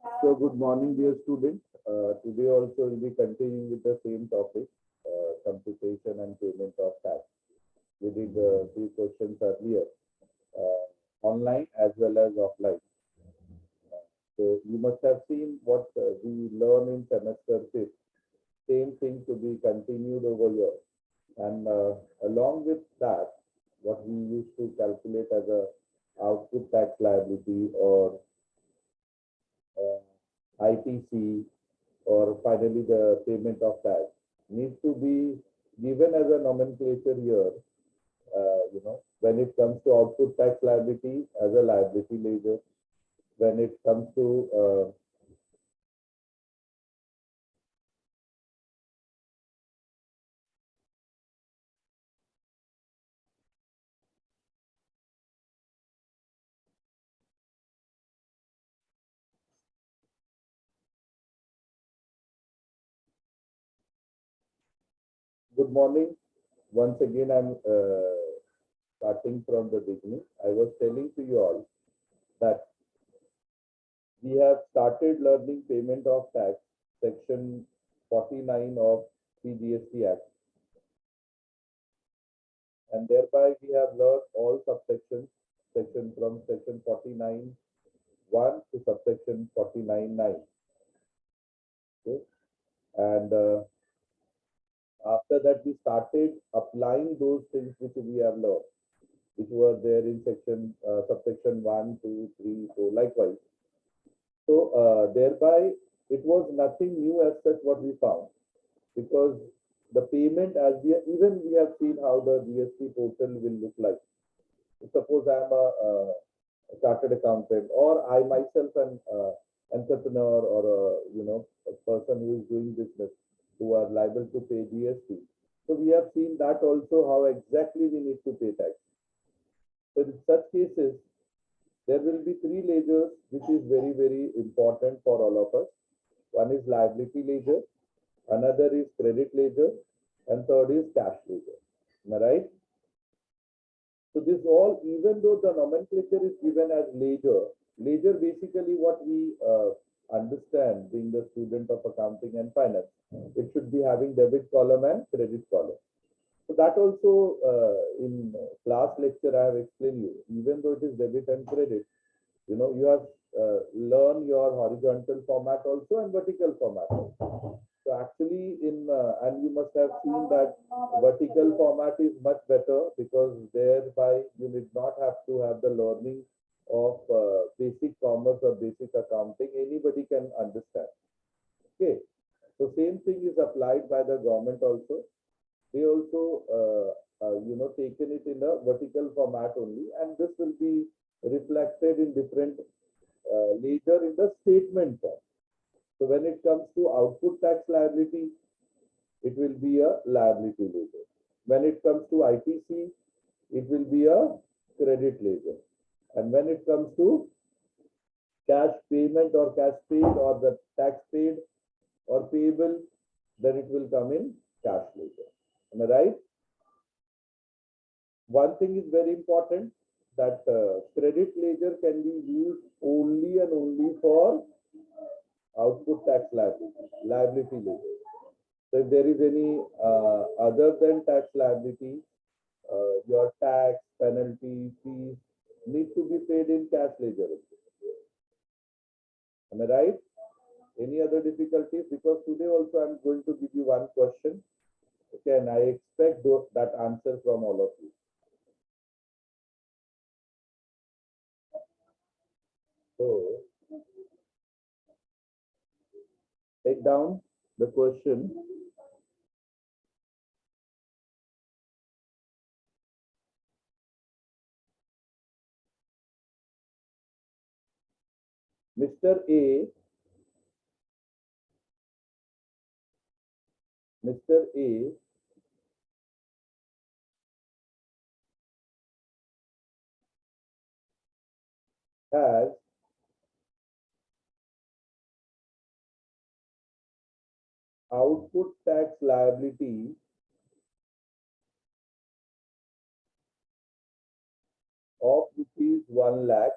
So good morning, dear students. Today also we'll be continuing with the same topic, computation and payment of tax. We did few questions earlier, online as well as offline. So you must have seen what we learn in semester 5th. Same thing to be continued over here. And along with that, what we used to calculate as a output tax liability or ITC or finally the payment of tax needs to be given as a nomenclature here. When it comes to output tax liability as a liability ledger, when it comes to good morning. Once again, I'm starting from the beginning. I was telling to you all that we have started learning payment of tax, section 49 of CGST Act, and thereby we have learned all subsections, section from section 49 1 to subsection 49 9. Okay, and after that we started applying those things which we have learned, which were there in section subsection 1, 2, 3, 4, likewise. So thereby it was nothing new as such what we found, because the payment as even we have seen how the GST portal will look like. Suppose I am a chartered accountant, or I myself am entrepreneur, or a person who is doing business, who are liable to pay GST. So we have seen that also how exactly we need to pay tax. So in such cases, there will be three ledgers which is very, very important for all of us. One is liability ledger, another is credit ledger, and third is cash ledger. Am I right? So this all, even though the nomenclature is given as ledger basically what we understand being the student of accounting and finance, it should be having debit column and credit column. So that also in class lecture I have explained you, even though it is debit and credit, you have learned your horizontal format also and vertical format also. So actually and you must have seen that vertical format is much better, because thereby you need not have to have the learning of basic commerce or basic accounting. Anybody can understand. Okay. So same thing is applied by the government also. They also taken it in a vertical format only, and this will be reflected in different later in the statement form. So when it comes to output tax liability, it will be a liability ledger. When it comes to ITC, it will be a credit ledger. And when it comes to cash payment or cash paid or the tax paid or payable, then it will come in cash ledger. Am I right? One thing is very important, that credit ledger can be used only and only for output tax liability ledger. So if there is any other than tax liability, your tax, penalty, fees need to be paid in cash ledger. Am I right? Any other difficulties? Because today also I'm going to give you one question. Okay, and I expect that answer from all of you. So take down the question. Mr. A, Mr. A has output tax liability of rupees 1 lakh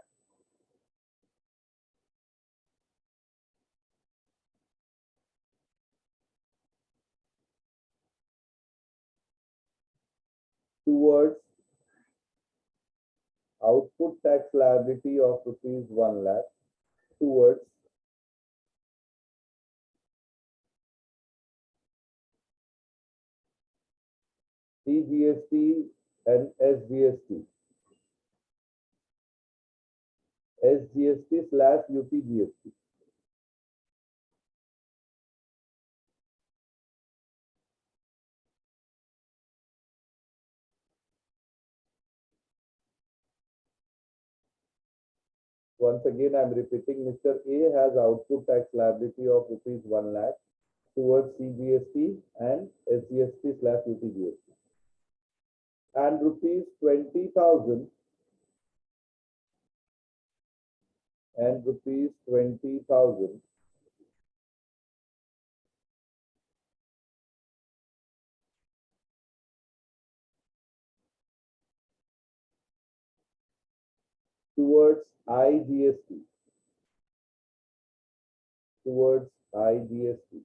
towards output tax liability of rupees 1 lakh towards CGST and SGST, SGST/UPGST. Once again, I am repeating, Mr. A has output tax liability of rupees 1 lakh towards CGST and SGST/UPGST, and rupees 20,000 and rupees 20,000 towards IGST, towards IGST.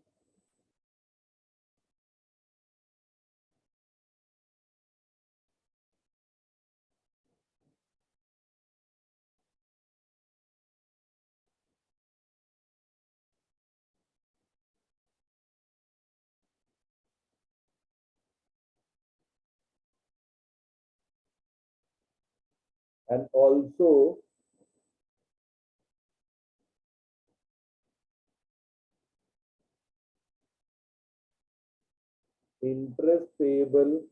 And also interest payable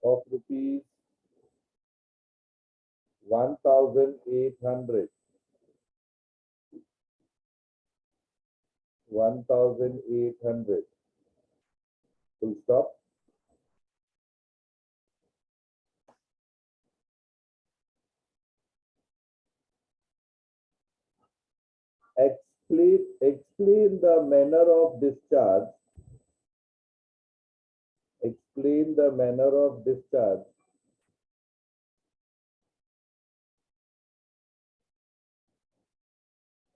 of rupees 1,800, 1,800, full stop. Explain the manner of discharge. Explain the manner of discharge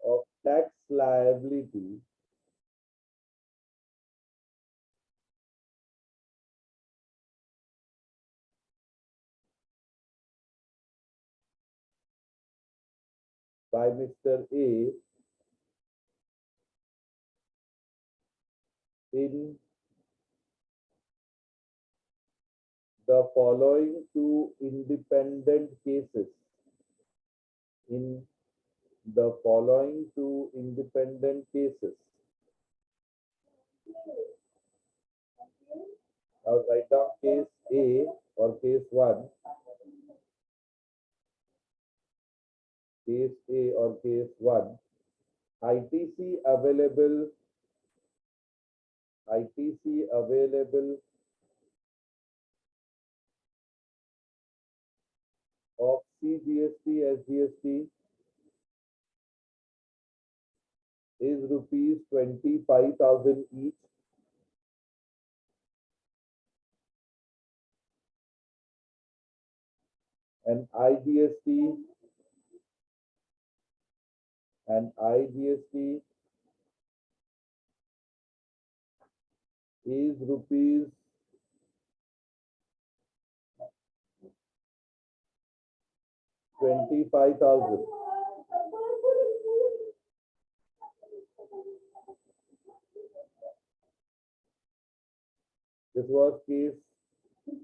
of tax liability by Mr. A in the following two independent cases. In the following two independent cases. Now write down case A or case 1. Case A or case 1. ITC available of CGST SGST is rupees 25,000 each, and IGST is rupees 25,000. This was case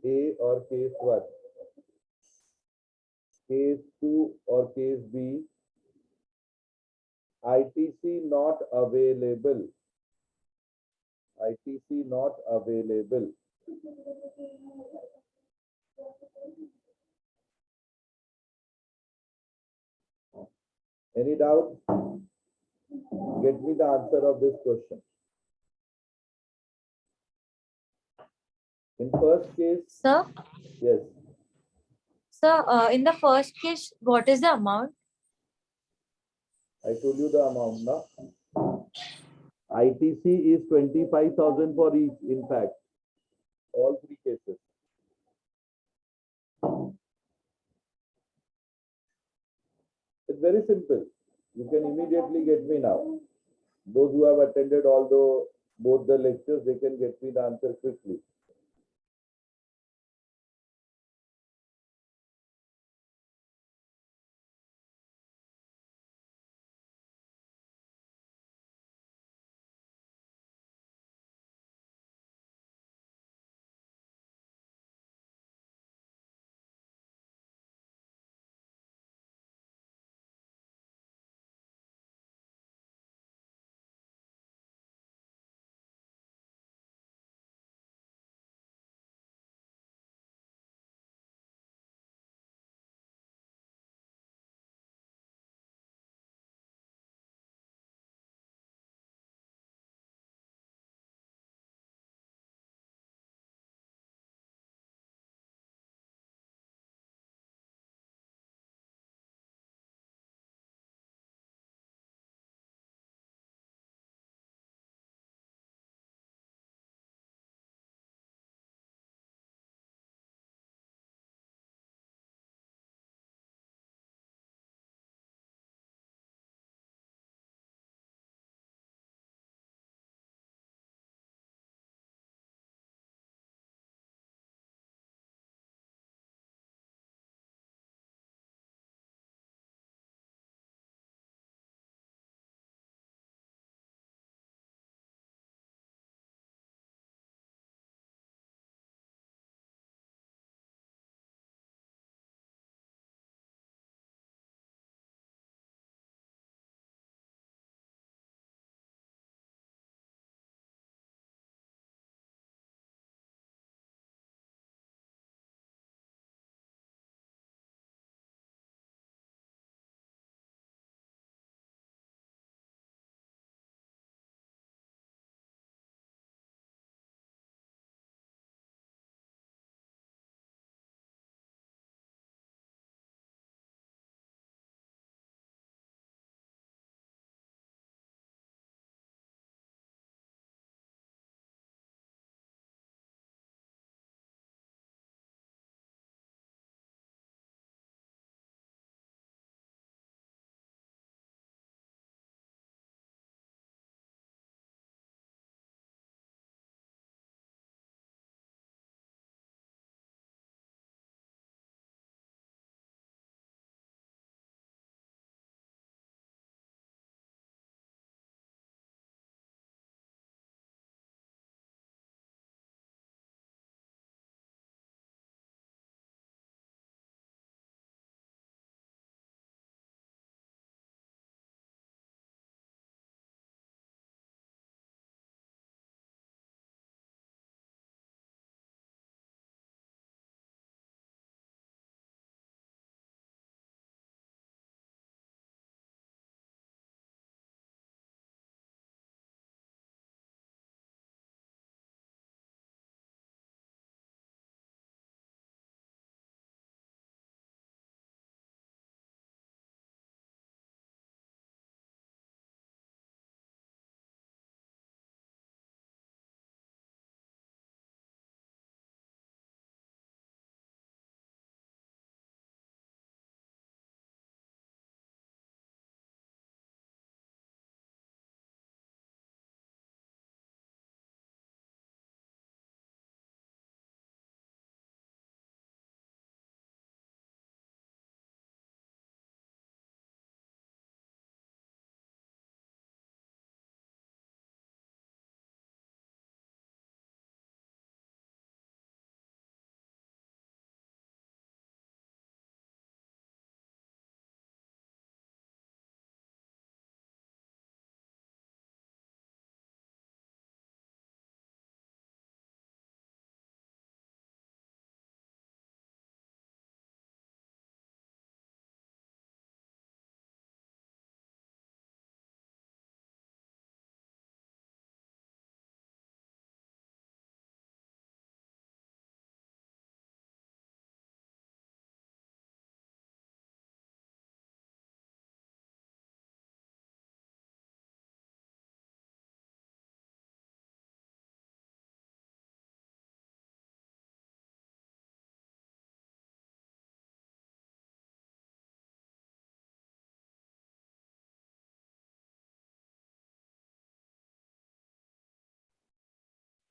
A or case 1. Case 2 or case B. ITC not available. ITC not available. Any doubt? Get me the answer of this question. In first case, Sir, yes. sir, in the first case, what is the amount? I told you the amount, no? ITC is 25,000 for each, in fact, all three cases. It's very simple. You can immediately get me now. Those who have attended both the lectures, they can get me the answer quickly.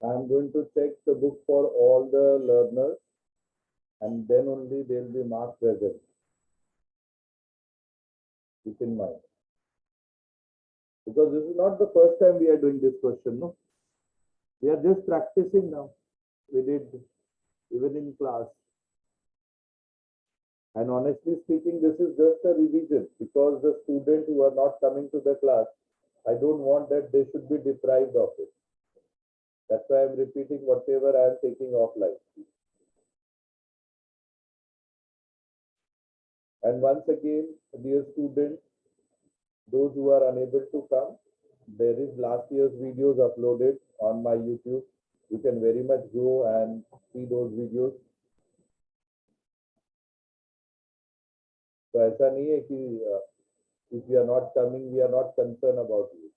I'm going to check the book for all the learners, and then only they will be marked present. Keep in mind. Because this is not the first time we are doing this question, no? We are just practicing now. We did even in class. And honestly speaking, this is just a revision because the students who are not coming to the class, I don't want that they should be deprived of it. That's why I'm repeating whatever I am taking offline. And once again, dear students, those who are unable to come, there is last year's videos uploaded on my YouTube. You can very much go and see those videos. तो ऐसा नहीं है कि if you are not coming, we are not concerned about you.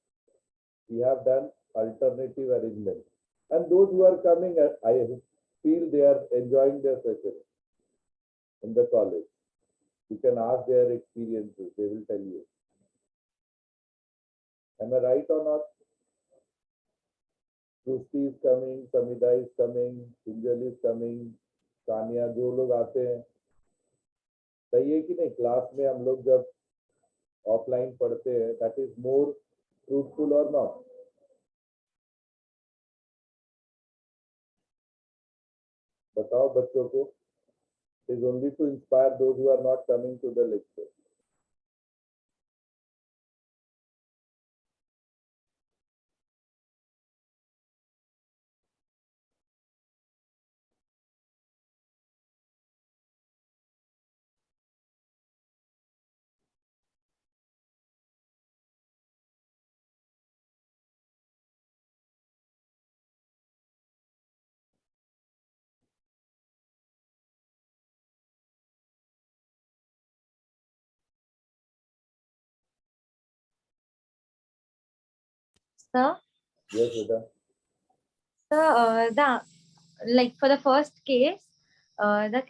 We have done alternative arrangements. And those who are coming, I feel they are enjoying their session in the college. You can ask their experiences, they will tell you. Am I right or not? Srusti is coming, Samida is coming, Pinjal is coming, Tanya, जो लोग आते हैं सही है कि नहीं class में हम लोग जब ऑफलाइन पढ़ते हैं दैट इज मोर फ्रूटफुल और नॉट बताओ बच्चों को is only to inspire those who are not coming to the lecture Sir, yes बेटा like for the first case, the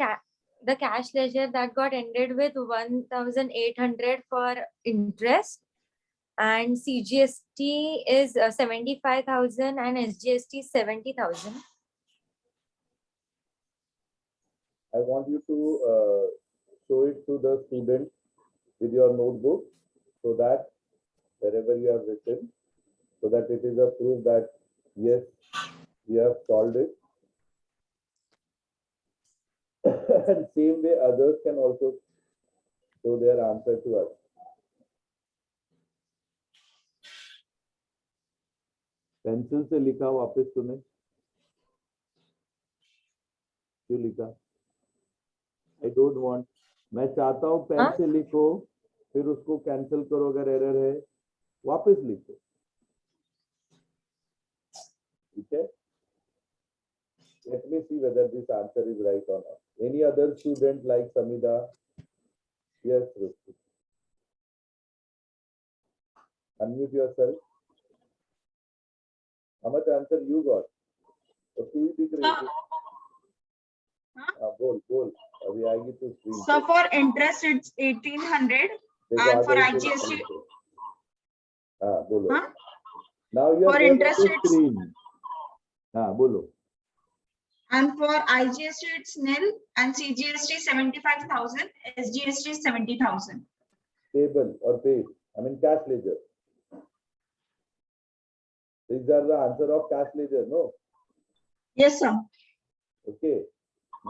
cash ledger that got ended with 1,800 for interest, and CGST is 75,000 and SGST 70,000. I want you to show it to the students with your notebook so that wherever you have written so that it is a proof that yes you have solved it and same way others can also show their answer to us. Pencil से लिखा वापस तूने क्यों लिखा I don't want मैं चाहता हूँ pen से लिखो फिर उसको कैंसिल करो अगर एरर है वापस लिखो ठीक है let me see whether this answer is right or not any other student like Samida yes Rusti unmute yourself how much answer you got तो तू ही दिख रही है हाँ बोल अभी आएगी तो screen So for interest it's 1,800 and for IGST हाँ बोलो हाँ? now you For are there on interest the it's- screen हाँ बोलो and for IGST it's nil and CGST 75,000, SGST 70,000. payable or paid I mean cash ledger these are the answer of cash ledger no Yes sir. okay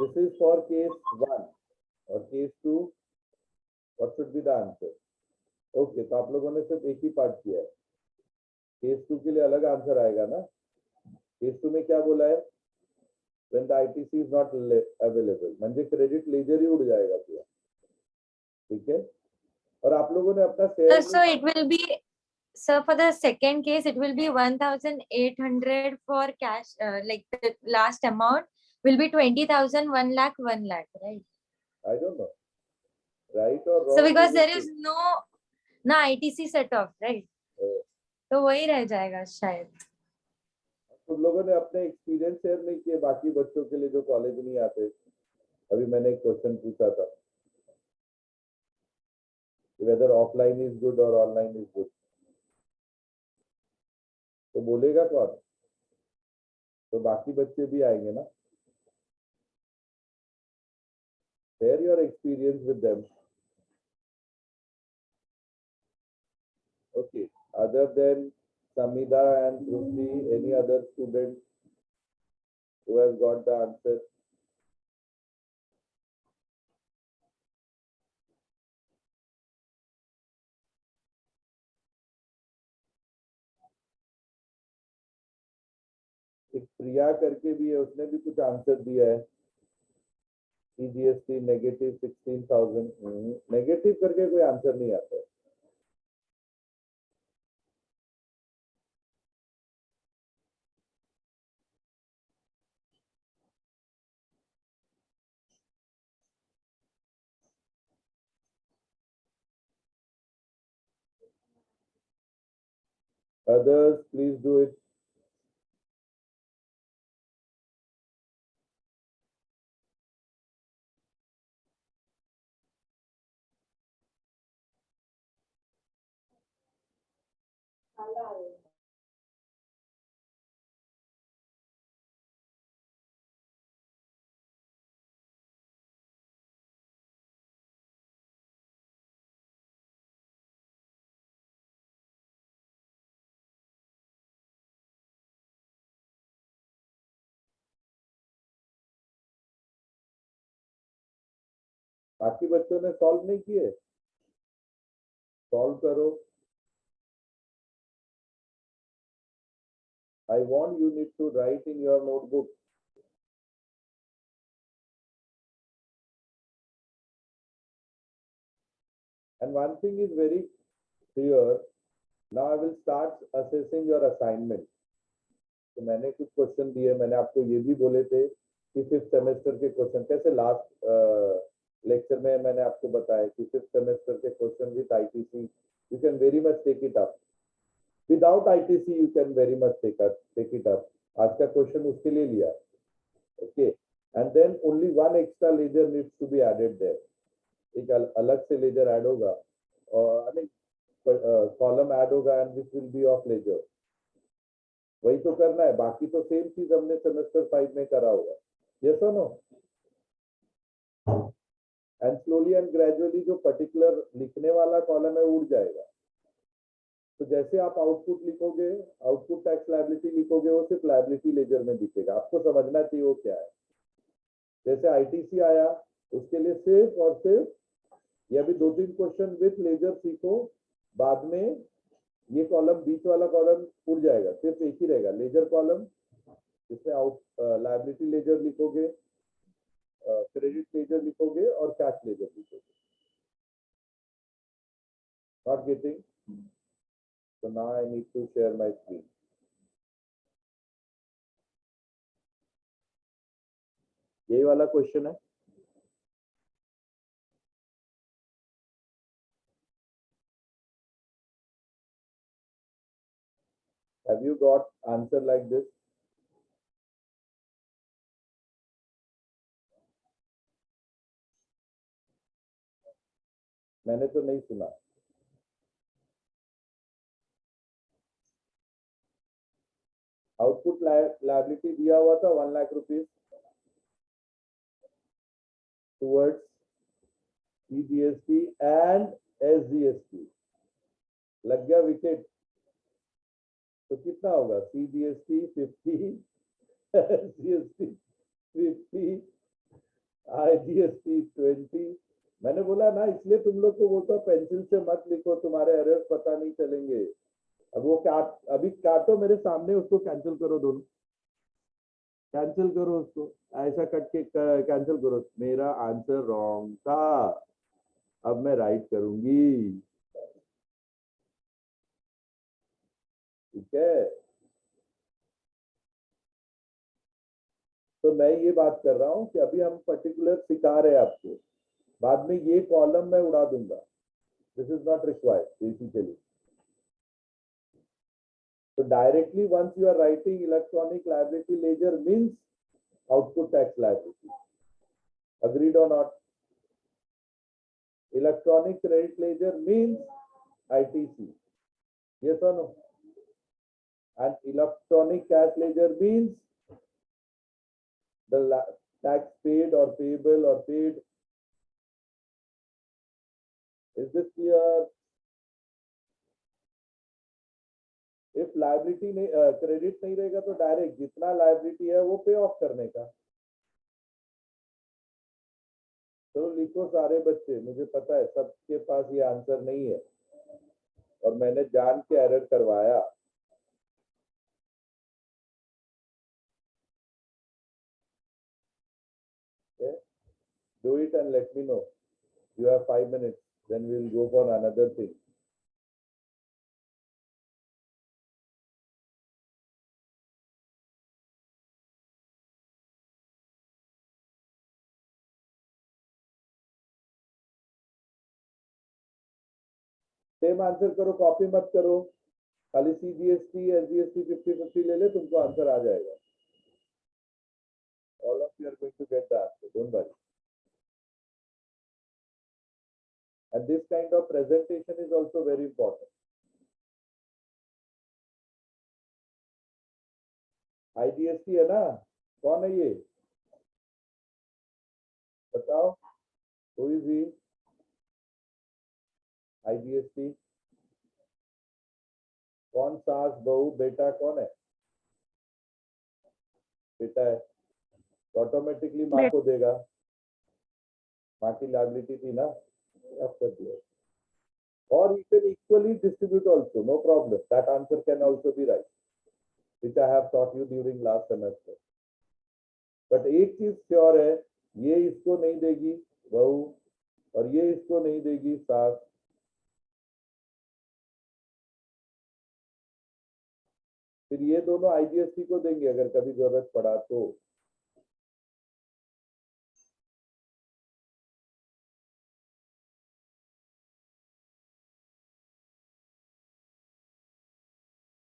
this is for case 1 or case 2 what should be the answer okay तो आप लोगों ने सिर्फ एक ही part किया है case 2 के लिए अलग आंसर आएगा ना केस 2 में क्या बोला है when the ITC is not available म्हणजे क्रेडिट लेजर ही उड़ जाएगा पूरा ठीक है और आप लोगों ने अपना share So it will be, so for the second case, it will be 1,800 for cash, like the last amount will be 20,000, 1 lakh, 1 lakh, right? I don't know right or wrong So because there is no ITC set off, right? तो वही रह जाएगा शायद. तुम लोगों ने अपने experience share नहीं किए बाकी बच्चों के लिए जो कॉलेज नहीं आते अभी मैंने एक क्वेश्चन पूछा था whether offline is good or online is good तो बोलेगा कौन तो बाकी बच्चे भी आएंगे ना. Share your experience with them. Okay. Other than Samida and Ruchi, any other student who has got the answer? एक प्रिया करके भी है, उसने भी कुछ आंसर दिया है. CGST negative 16,000. नेगेटिव करके कोई आंसर नहीं आता है. Others, please do it. बाकी बच्चों ने सॉल्व नहीं किए. सॉल्व करो. I want you need to write in your notebook. And one thing is very clear. Now I will start assessing your assignment. तो मैंने कुछ क्वेश्चन दिए. मैंने आपको ये भी बोले थे कि 5th सेमेस्टर के क्वेश्चन कैसे लास्ट लेक्चर में मैंने आपको बताया कि 5th सेमेस्टर के question with ITC you can very much take it up. Without ITC you can very much take it up. आज का क्वेश्चन उसके लिए लिया. Okay. And then only one extra ledger needs to be added there. एक अलग से ledger add होगा और कॉलम ऐड होगा and this will be of ledger. वही तो करना है. बाकी तो सेम चीज हमने सेमेस्टर 5 में करा होगा. यस और no. And slowly and gradually जो पर्टिकुलर लिखने वाला कॉलम है उड़ जाएगा. तो जैसे आप आउटपुट लिखोगे, आउटपुट टैक्स लायबिलिटी लिखोगे, वो सिर्फ लायबिलिटी लेजर में दिखेगा. आपको समझना चाहिए वो क्या है. जैसे आईटीसी आया उसके लिए सिर्फ और सिर्फ ये अभी 2-3 क्वेश्चन विथ लेजर सीखो. बाद में ये कॉलम बीच वाला कॉलम उड़ जाएगा. सिर्फ एक ही रहेगा लेजर कॉलम जिसमें आउट लायबिलिटी लेजर लिखोगे, क्रेडिट लेजर लिखोगे और कैश लेजर लिखोगे. Not getting. So now I need to share my screen. यही वाला क्वेश्चन है. Have you got answer like this? मैंने तो नहीं सुना. आउटपुट लायबिलिटी दिया हुआ था 1 lakh rupees towards CGST and SGST. लग गया विकेट. तो कितना होगा? CGST 50, SGST 50, IGST 20. मैंने बोला ना, इसलिए तुम लोग को बोलता पेंसिल से मत लिखो, तुम्हारे एरर्स पता नहीं चलेंगे. अब वो अभी काटो मेरे सामने, उसको कैंसिल करो. दोनों कैंसिल करो उसको. ऐसा कट के कैंसिल करो. मेरा आंसर रॉन्ग था, अब मैं राइट करूंगी. ठीक है. तो मैं ये बात कर रहा हूं कि अभी हम पर्टिकुलर सिखा रहे हैं आपको. बाद में ये कॉलम मैं उड़ा दूंगा. This is not required basically. So directly once you are writing electronic liability ledger means output tax liability. Agreed or not? Electronic credit ledger means ITC. Yes or no? And electronic cash ledger means tax paid or payable or paid. Is this clear? If liability नहीं credit नहीं रहेगा तो direct जितना liability है वो पे of करने का. तो लिखो सारे बच्चे, मुझे पता है सबके पास ये आंसर नहीं है और मैंने जान के एरर करवाया. Okay? Do it and let me know. You have 5 minutes, then we'll go for another thing. Same answer करो, कॉपी मत करो. खाली CGST SGST 50-50 ले ले, तुमको आंसर आ जाएगा. All of you are going to get the answer, don't worry. And this kind of presentation is also very important. IGST है ना, कौन है ये बताओ. Who is he? IGST कौन, सास बहू बेटा कौन है? बेटा है, ऑटोमेटिकली माँ को देगा. माँ की लायबिलिटी थी ना, अब कर दिया. Or you can equally distribute also, no problem. That answer can also be right, which I have taught you during last semester. But एक चीज श्योर है, ये इसको नहीं देगी बहू और ये इसको नहीं देगी सास. फिर ये दोनों IGST को देंगे अगर कभी जरूरत पड़ा तो.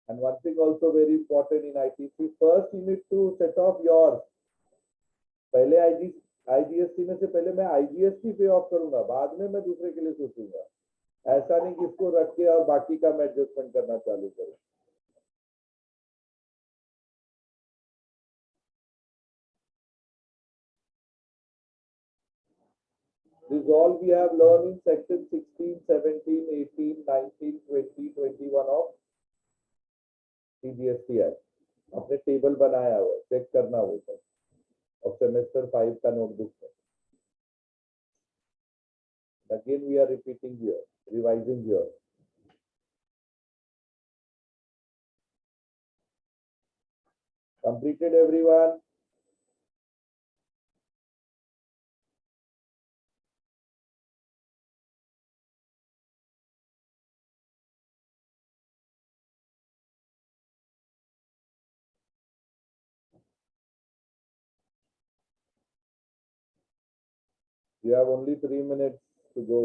And one thing also very important in ITC, first you need to set off yours. पहले IGST में से पहले मैं IGST पे ऑफ करूंगा, बाद में मैं दूसरे के लिए सोचूंगा. ऐसा नहीं कि इसको रख के और बाकी का मैं एडजस्टमेंट करना चालू करूं. This all we have learned in section 16, 17, 18, 19, 20, 21 of CGST Act. अपने टेबल बनाया हुआ, चेक करना होता है और सेमेस्टर 5 का नोटबुक है. Again we are repeating here, revising here. Completed everyone? You have only 3 minutes to go.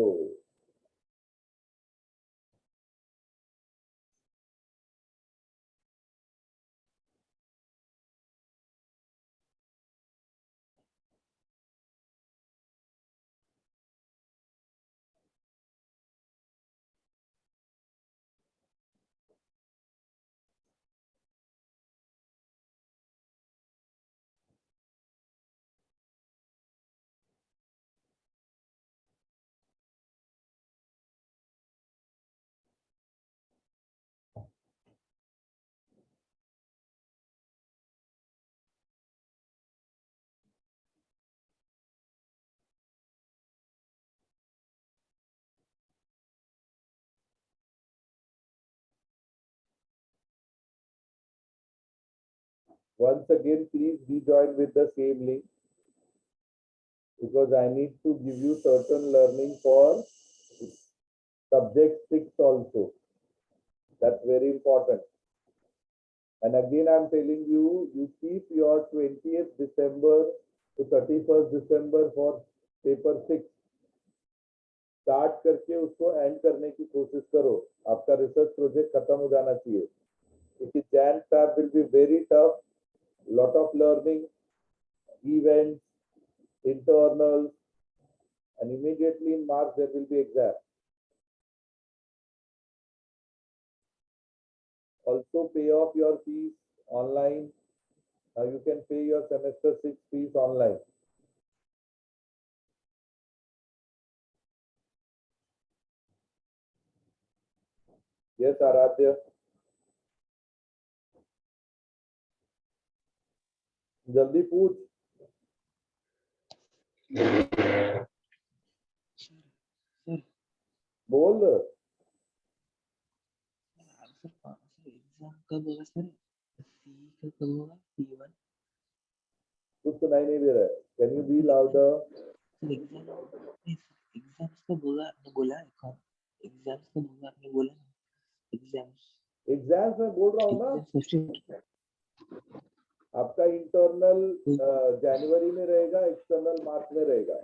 Once again, please rejoin with the same link because I need to give you certain learning for subject 6 also. That's very important. And again, I'm telling you, you keep your 20th December to 31st December for paper 6. Start करके उसको and करने की कोशिश करो. आपका research project खत्म हो जाना चाहिए क्योंकि Jan Feb will be very tough. Lot of learning, events, internals, and immediately in March there will be exam. Also pay off your fees online Now you can pay your semester 6 fees online. Yes, Aradhya. जल्दी पूछ. बोल. Exam कब होगा sir? सी का कब होगा? C1 कुछ सुनाई नहीं दे रहा है. Can you be louder? Sir exams कब होगा? आपने बोला है कौन? एग्जाम्स कब होगा? आपने बोला ना एग्जाम्स. एग्जाम्स में बोल रहा हूँ ना. फर्स्ट आपका इंटरनल जनवरी में रहेगा, एक्सटर्नल मार्च में रहेगा.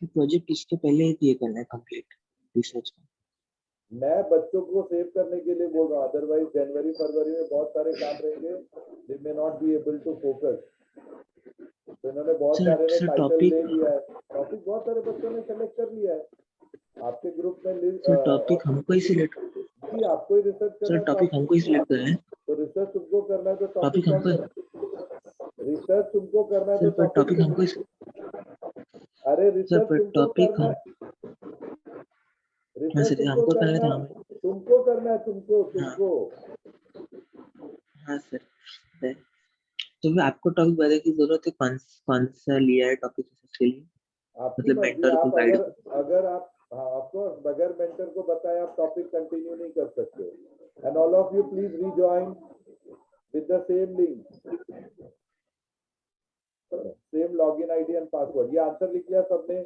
प्रोजेक्ट इसके पहले ये करना है कंप्लीट रिसर्च का. मैं बच्चों को सेव करने के लिए बोल रहा हूँ. अदरवाइज जनवरी फरवरी में बहुत सारे काम रहेंगे. They may not be able to focus. तो इन्होंने बहुत सारे ने टाइटल ले लिया है. टॉपिक बहुत सारे बच्चों ने सेलेक्ट कर लिया है. आपके ग्रुप में सर टॉपिक हमको ही सिलेक्ट. जी आपको ही रिसर्च करना सर है. टॉपिक हमको ही सिलेक्ट करना है. तो रिसर्च तुमको करना है तो टॉपिक टॉपिक हमको. रिसर्च तुमको करना है सर तो पर टॉपिक हमको ही. अरे सर रिसर्च पर तुमको टॉपिक करना हम. है. हाँ रिसर्च सर हमको करना था हमें. तुमको करना है. तुमको. हाँ सर. तो मैं आपको टॉपिक बताने की जरूरत है. कौन सा लिया है टॉपिक के लिए? आपकी मतलब मर्जी. मेंटर को आप गाइड. अगर आप आपको बगैर मेंटर को बताए आप टॉपिक कंटिन्यू नहीं कर सकते. And all of you please rejoin with the same link, same login ID and password. ये आंसर लिख लिया सबने.